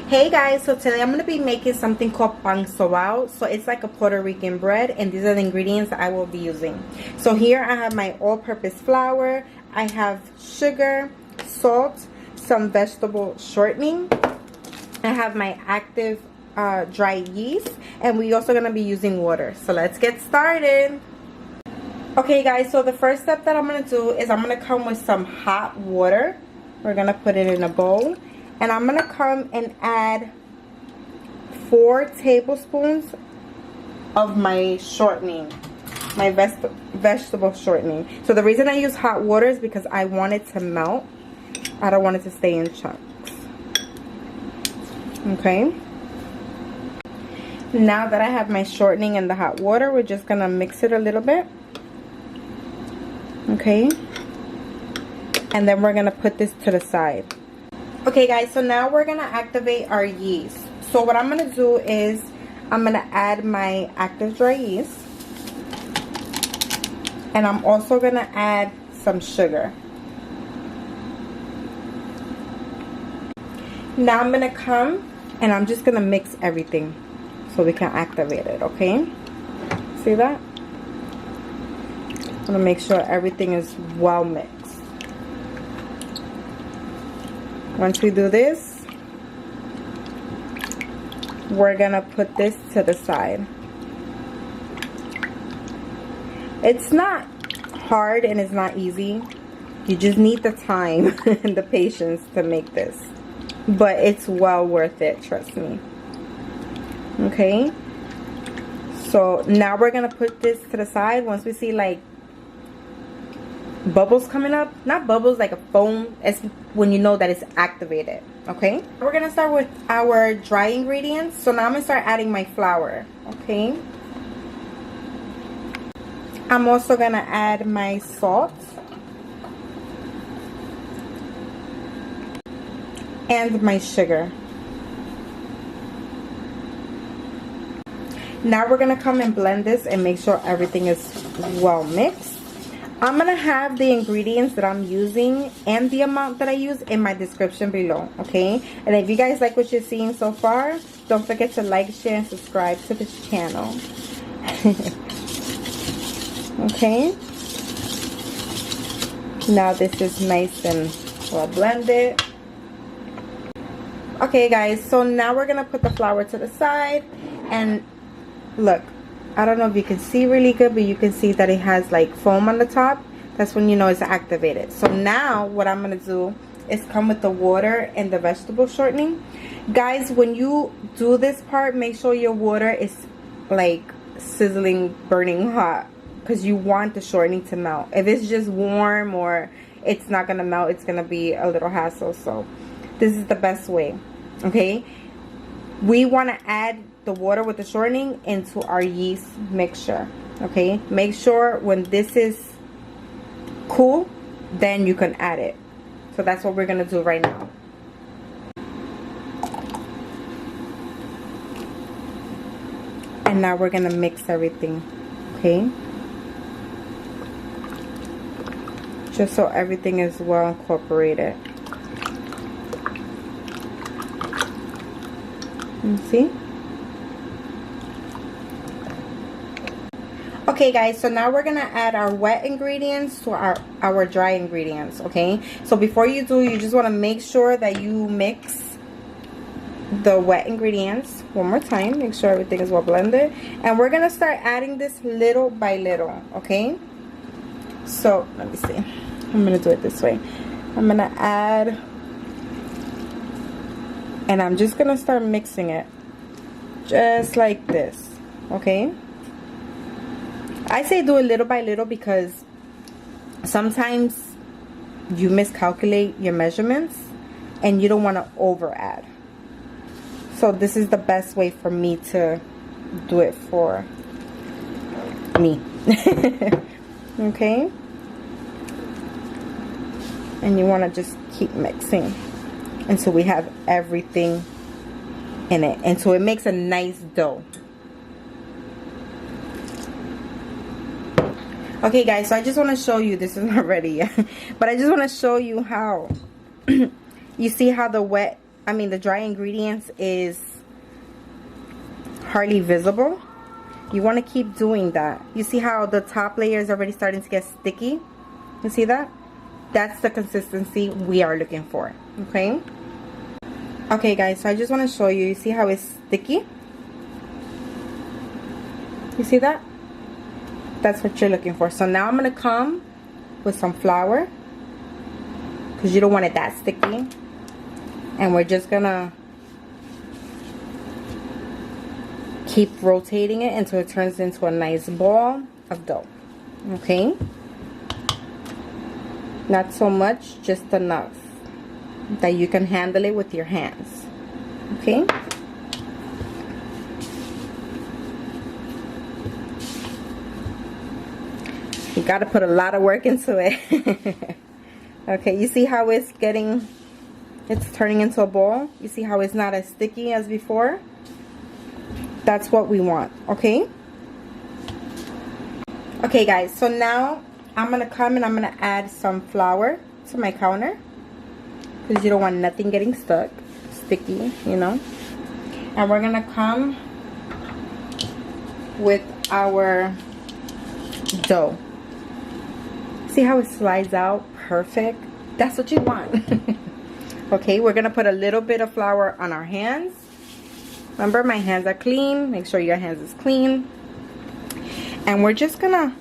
Hey guys, so today I'm going to be making something called pan sobao. So it's like a Puerto Rican bread, and these are the ingredients that I will be using. So here I have my all-purpose flour, I have sugar, salt, some vegetable shortening, I have my active dry yeast, and we're also going to be using water. So let's get started. Okay guys, so the first step that I'm going to do is I'm going to come with some hot water. We're going to put it in a bowl. And I'm going to come and add 4 tablespoons of my shortening, my vegetable shortening. So the reason I use hot water is because I want it to melt. I don't want it to stay in chunks. Okay. Now that I have my shortening in the hot water, we're just going to mix it a little bit. Okay. And then we're going to put this to the side. Okay guys, so now we're going to activate our yeast. So what I'm going to do is I'm going to add my active dry yeast. And I'm also going to add some sugar. Now I'm going to come and I'm just going to mix everything so we can activate it, okay? See that? I'm going to make sure everything is well mixed. Once we do this, we're gonna put this to the side. It's not hard and it's not easy. You just need the time and the patience to make this. But it's well worth it, trust me. Okay? So now we're gonna put this to the side. Once we see like bubbles coming up, not bubbles, like a foam, it's when you know that it's activated. Okay, we're gonna start with our dry ingredients. So now I'm gonna start adding my flour. Okay, I'm also gonna add my salt and my sugar. Now we're gonna come and blend this and make sure everything is well mixed. I'm going to have the ingredients that I'm using and the amount that I use in my description below, okay? And if you guys like what you're seeing so far, don't forget to like, share, and subscribe to this channel. Okay? Now this is nice and well blended. Okay guys, so now we're going to put the flour to the side. And look, I don't know if you can see really good, but you can see that it has like foam on the top. That's when you know it's activated. So now what I'm going to do is come with the water and the vegetable shortening. Guys, when you do this part, make sure your water is like sizzling, burning hot, because you want the shortening to melt. If it's just warm or it's not going to melt, it's going to be a little hassle. So this is the best way. Okay, we want to add the water with the shortening into our yeast mixture. Okay, make sure when this is cool, then you can add it. So that's what we're gonna do right now. And now we're gonna mix everything. Okay, just so everything is well incorporated. You see? Okay guys, so now we're gonna add our wet ingredients to our dry ingredients. Okay, so before you do, you just want to make sure that you mix the wet ingredients one more time. Make sure everything is well blended, and we're gonna start adding this little by little. Okay, so let me see, I'm gonna do it this way. I'm gonna add, and I'm just gonna start mixing it just like this. Okay, I say do it little by little because sometimes you miscalculate your measurements and you don't want to over add. So this is the best way for me to do it for me. Okay, and you want to just keep mixing until we have everything in it, and so it makes a nice dough. Okay guys, so I just want to show you, this is not ready yet, but I just want to show you how you see how the wet the dry ingredients is hardly visible, you want to keep doing that. You see how the top layer is already starting to get sticky? You see that? That's the consistency we are looking for. Okay? Okay guys, so I just want to show you. You see how it's sticky? You see that? That's what you're looking for. So now I'm going to come with some flour, because you don't want it that sticky. And we're just going to keep rotating it until it turns into a nice ball of dough. Okay? Not so much, just enough that you can handle it with your hands. Okay? You gotta put a lot of work into it. Okay, you see how it's turning into a ball? You see how it's not as sticky as before? That's what we want, okay? Okay guys, so now I'm gonna come and I'm gonna add some flour to my counter, because you don't want nothing getting sticky, you know. And we're gonna come with our dough. See how it slides out perfect? That's what you want. Okay, we're gonna put a little bit of flour on our hands. Remember, my hands are clean. Make sure your hands is clean. And we're just gonna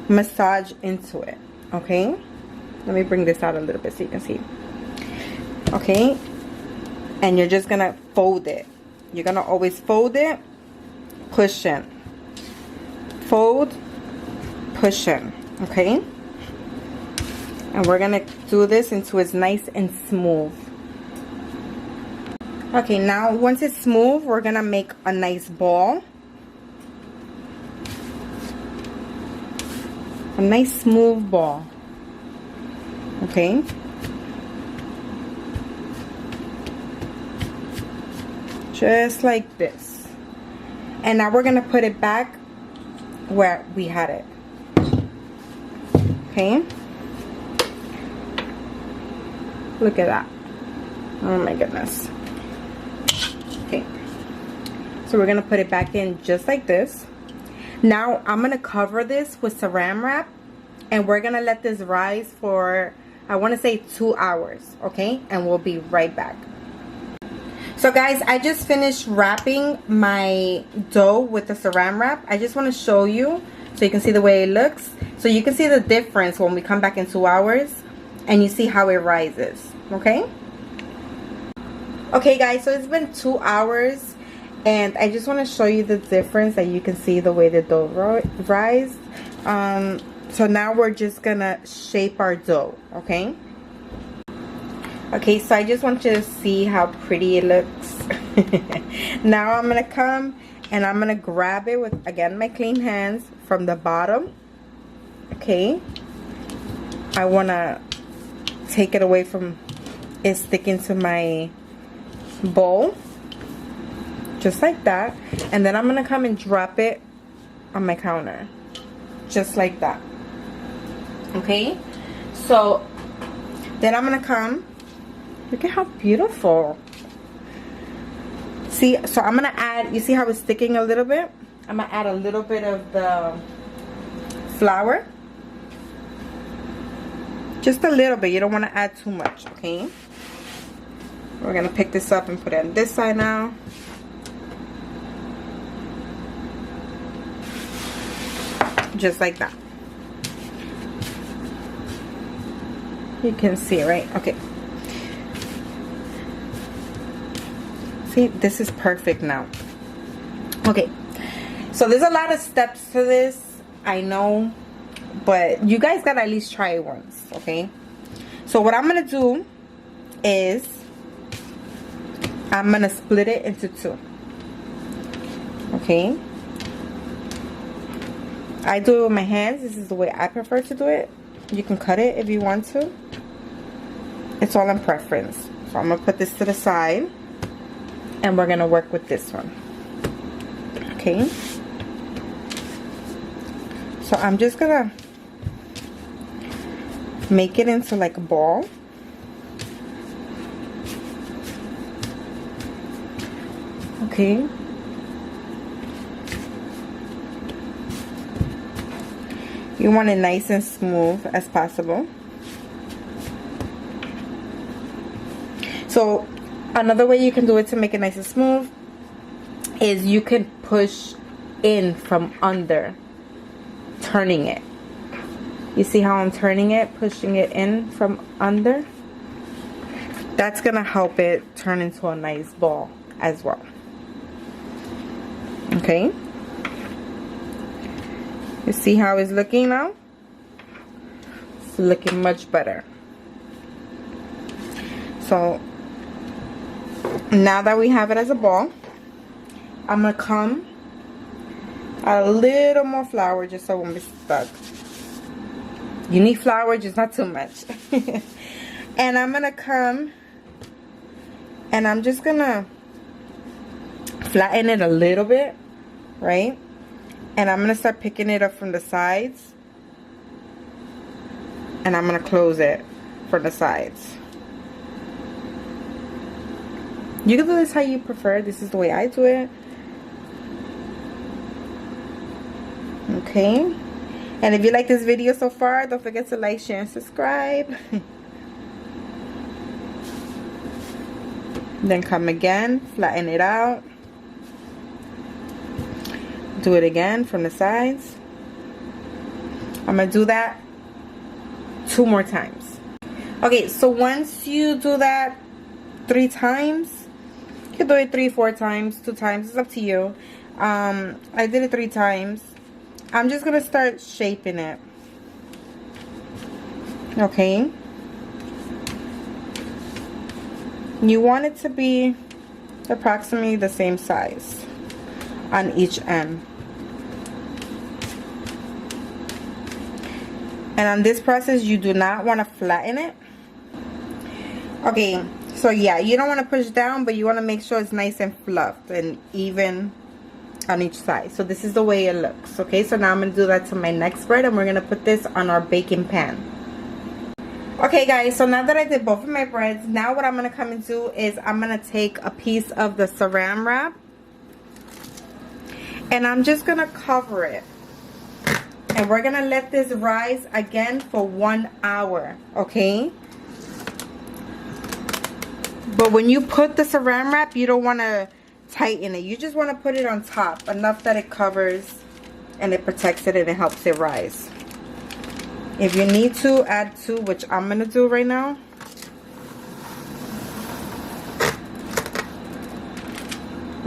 massage into it. Okay, let me bring this out a little bit so you can see. Okay, and you're just gonna fold it. You're gonna always fold it, push in, fold, push in. Okay, and we're gonna do this until it's nice and smooth. Okay, now once it's smooth, we're gonna make a nice ball. A nice smooth ball. Okay. Just like this. And now we're gonna put it back where we had it. Okay. Look at that. Oh my goodness. Okay. So we're gonna put it back in just like this. Now I'm gonna cover this with saran wrap, and we're gonna let this rise for, I want to say 2 hours. Okay, and we'll be right back. So guys, I just finished wrapping my dough with the saran wrap. I just want to show you so you can see the way it looks, so you can see the difference when we come back in 2 hours and you see how it rises. Okay, guys, so it's been 2 hours. And I just want to show you the difference, that you can see the way the dough rise. So now we're just gonna shape our dough. Okay. Okay, so I just want you to see how pretty it looks. Now I'm gonna come and I'm gonna grab it with, again, my clean hands from the bottom. Okay. I wanna take it away from it sticking to my bowl. Just like that. And then I'm gonna come and drop it on my counter, just like that. Okay, so then I'm gonna come, look at how beautiful. See, so I'm gonna add, you see how it's sticking a little bit? I'm gonna add a little bit of the flour, just a little bit. You don't want to add too much. Okay, we're gonna pick this up and put it on this side now. Just like that. You can see, right? Okay. See, this is perfect now. Okay. So there's a lot of steps to this, I know, but you guys gotta at least try it once, okay? So what I'm gonna do is I'm gonna split it into two. Okay. I do it with my hands. This is the way I prefer to do it. You can cut it if you want to. It's all in preference. So I'm going to put this to the side, and we're going to work with this one. Okay. So I'm just going to make it into like a ball. Okay. You want it nice and smooth as possible. So another way you can do it to make it nice and smooth is you can push in from under, turning it. You see how I'm turning it, pushing it in from under? That's gonna help it turn into a nice ball as well. Okay. You see how it's looking now? It's looking much better. So now that we have it as a ball, I'm gonna come add a little more flour just so it won't be stuck. You need flour, just not too much. And I'm gonna come and I'm just gonna flatten it a little bit, right? And I'm gonna start picking it up from the sides, and I'm gonna close it from the sides. You can do this how you prefer. This is the way I do it. Okay. And if you like this video so far, don't forget to like, share, and subscribe. Then come again, flatten it out. Do it again from the sides. I'm gonna do that 2 more times. Okay, so once you do that 3 times, you can do it 3, 4 times, 2 times, it's up to you. I did it 3 times. I'm just gonna start shaping it. Okay. You want it to be approximately the same size on each end. And on this process, you do not want to flatten it. Okay, so yeah, you don't want to push down, but you want to make sure it's nice and fluffed and even on each side. So this is the way it looks. Okay, so now I'm going to do that to my next bread, and we're going to put this on our baking pan. Okay guys, so now that I did both of my breads, now what I'm going to come and do is I'm going to take a piece of the saran wrap, and I'm just going to cover it. And we're going to let this rise again for 1 hour, okay? But when you put the saran wrap, you don't want to tighten it. You just want to put it on top, enough that it covers and it protects it and it helps it rise. If you need to, add 2, which I'm going to do right now.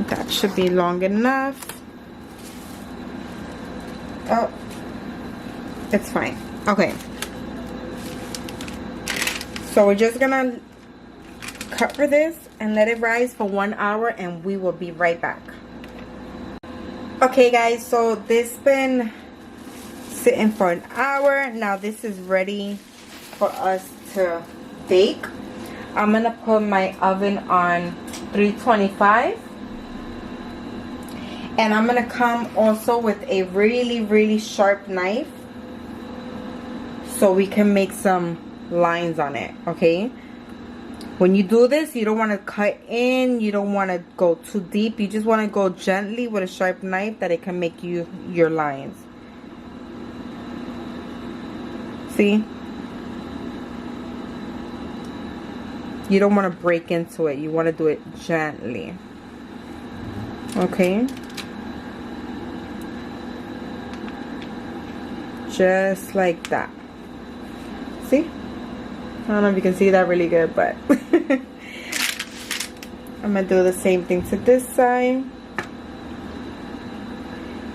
That should be long enough. Oh, it's fine. Okay. So we're just going to cover this and let it rise for 1 hour, and we will be right back. Okay guys, so this been sitting for an hour. Now this is ready for us to bake. I'm gonna put my oven on 325, and I'm gonna come also with a really sharp knife so we can make some lines on it. Okay, when you do this, you don't want to cut in, you don't want to go too deep, you just want to go gently with a sharp knife that it can make you your lines. See? You don't want to break into it. You want to do it gently. Okay? Just like that. See? I don't know if you can see that really good, but I'm going to do the same thing to this side.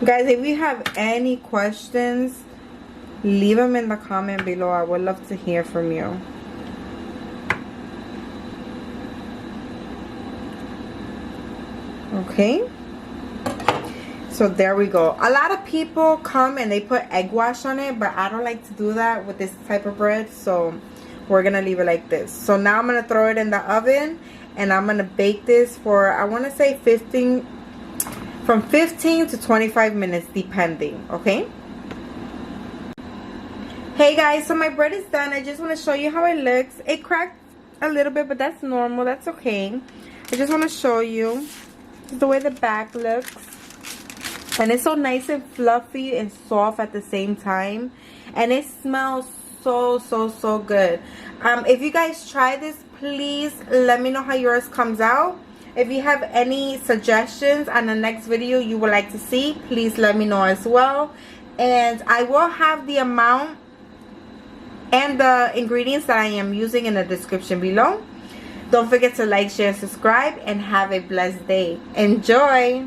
Guys, if you have any questions, leave them in the comment below. I would love to hear from you. Okay, so there we go. A lot of people come and they put egg wash on it, but I don't like to do that with this type of bread, so we're gonna leave it like this. So now I'm gonna throw it in the oven, and I'm gonna bake this for, I want to say from 15 to 25 minutes depending. Okay. Hey guys, so my bread is done. I just want to show you how it looks. It cracked a little bit, but that's normal. That's okay. I just want to show you. This is the way the back looks. And it's so nice and fluffy and soft at the same time. And it smells so good. If you guys try this, please let me know how yours comes out. If you have any suggestions on the next video you would like to see, please let me know as well. And I will have the amount and the ingredients that I am using in the description below. Don't forget to like, share, subscribe, and have a blessed day. Enjoy!